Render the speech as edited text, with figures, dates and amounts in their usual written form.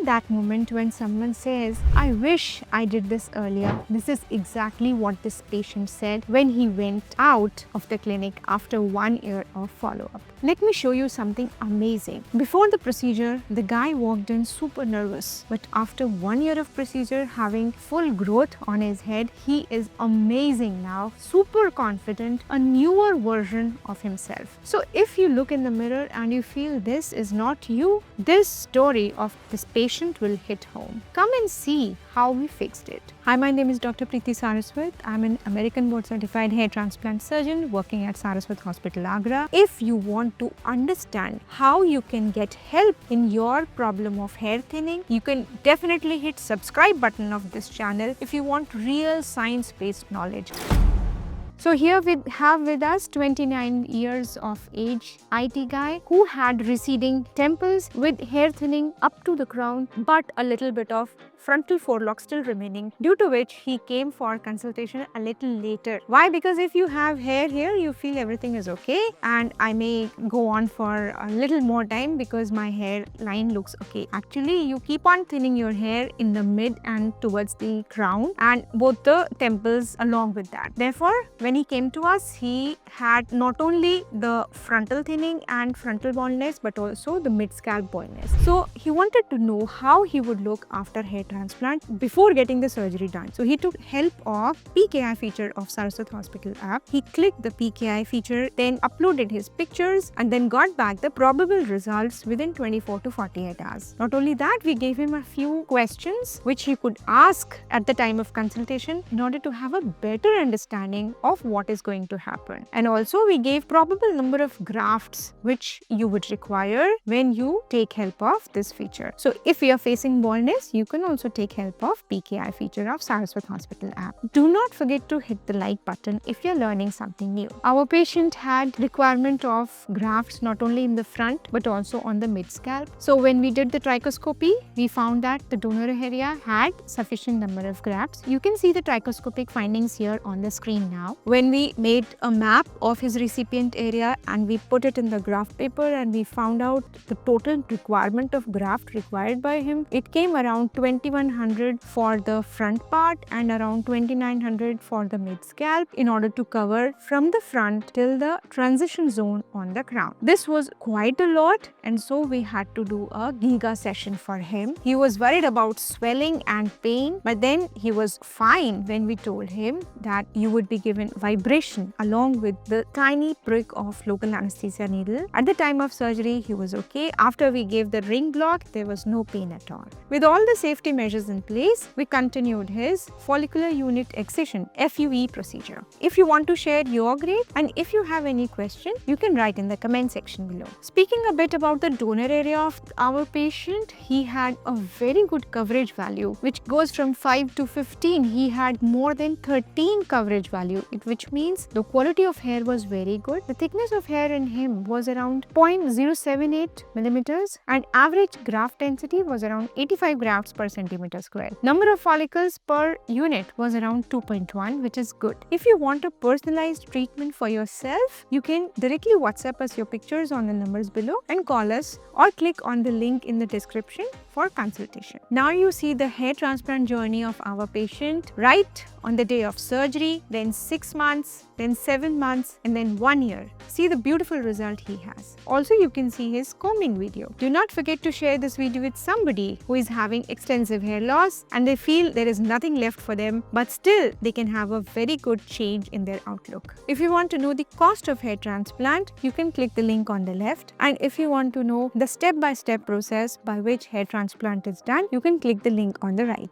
that moment when someone says, I wish I did this earlier, this is exactly what this patient said when he went out of the clinic after 1 year of follow-up. Let me show you something amazing. Before the procedure, the guy walked in super nervous, but after 1 year of procedure, having full growth on his head, he is amazing now, super confident, a newer version of himself. So if you look in the mirror and you feel this is not you, this story of this patient will hit home. Come and see how we fixed it. Hi, my name is Dr. Preeti Saraswat. I'm an American board certified hair transplant surgeon working at Saraswat Hospital Agra. If you want to understand how you can get help in your problem of hair thinning, you can definitely hit subscribe button of this channel if you want real science-based knowledge. So here we have with us 29 years of age IT guy who had receding temples with hair thinning up to the crown but a little bit of frontal forelock still remaining, due to which he came for consultation a little later. Why? Because if you have hair here, you feel everything is okay and I may go on for a little more time because my hairline looks okay. Actually, you keep on thinning your hair in the mid and towards the crown and both the temples along with that. Therefore, when he came to us, he had not only the frontal thinning and frontal baldness but also the mid-scalp baldness. So he wanted to know how he would look after hair transplant before getting the surgery done. So he took help of PeekAI feature of Saraswat Hospital App. He clicked the PeekAI feature, then uploaded his pictures and then got back the probable results within 24 to 48 hours. Not only that, we gave him a few questions which he could ask at the time of consultation in order to have a better understanding of what is going to happen. And also we gave probable number of grafts which you would require when you take help of this feature. So if you are facing baldness, you can also take help of PeekAI feature of Saraswat Hospital App. Do not forget to hit the like button if you're learning something new. Our patient had requirement of grafts not only in the front but also on the mid scalp. So when we did the trichoscopy, we found that the donor area had sufficient number of grafts. You can see the trichoscopic findings here on the screen now. When we made a map of his recipient area and we put it in the graft paper and we found out the total requirement of graft required by him, it came around 2100 for the front part and around 2900 for the mid scalp in order to cover from the front till the transition zone on the crown. This was quite a lot and so we had to do a giga session for him. He was worried about swelling and pain, but then he was fine when we told him that you would be given vibration along with the tiny prick of local anesthesia needle. At the time of surgery, he was okay. After we gave the ring block, there was no pain at all. With all the safety measures in place, we continued his follicular unit excision FUE procedure. If you want to share your grade and if you have any question, you can write in the comment section below. Speaking a bit about the donor area of our patient, he had a very good coverage value which goes from 5 to 15. He had more than 13 coverage value, which means the quality of hair was very good. The thickness of hair in him was around 0.078 millimeters and average graft density was around 85 grafts per centimeter square. Number of follicles per unit was around 2.1, which is good. If you want a personalized treatment for yourself, you can directly WhatsApp us your pictures on the numbers below and call us or click on the link in the description for consultation. Now you see the hair transplant journey of our patient right on the day of surgery, then 6 months, then 7 months and then 1 year. See the beautiful result he has. Also, you can see his combing video. Do not forget to share this video with somebody who is having extensive hair loss and they feel there is nothing left for them, but still they can have a very good change in their outlook. If you want to know the cost of hair transplant, you can click the link on the left, and if you want to know the step-by-step process by which hair transplant is done, you can click the link on the right.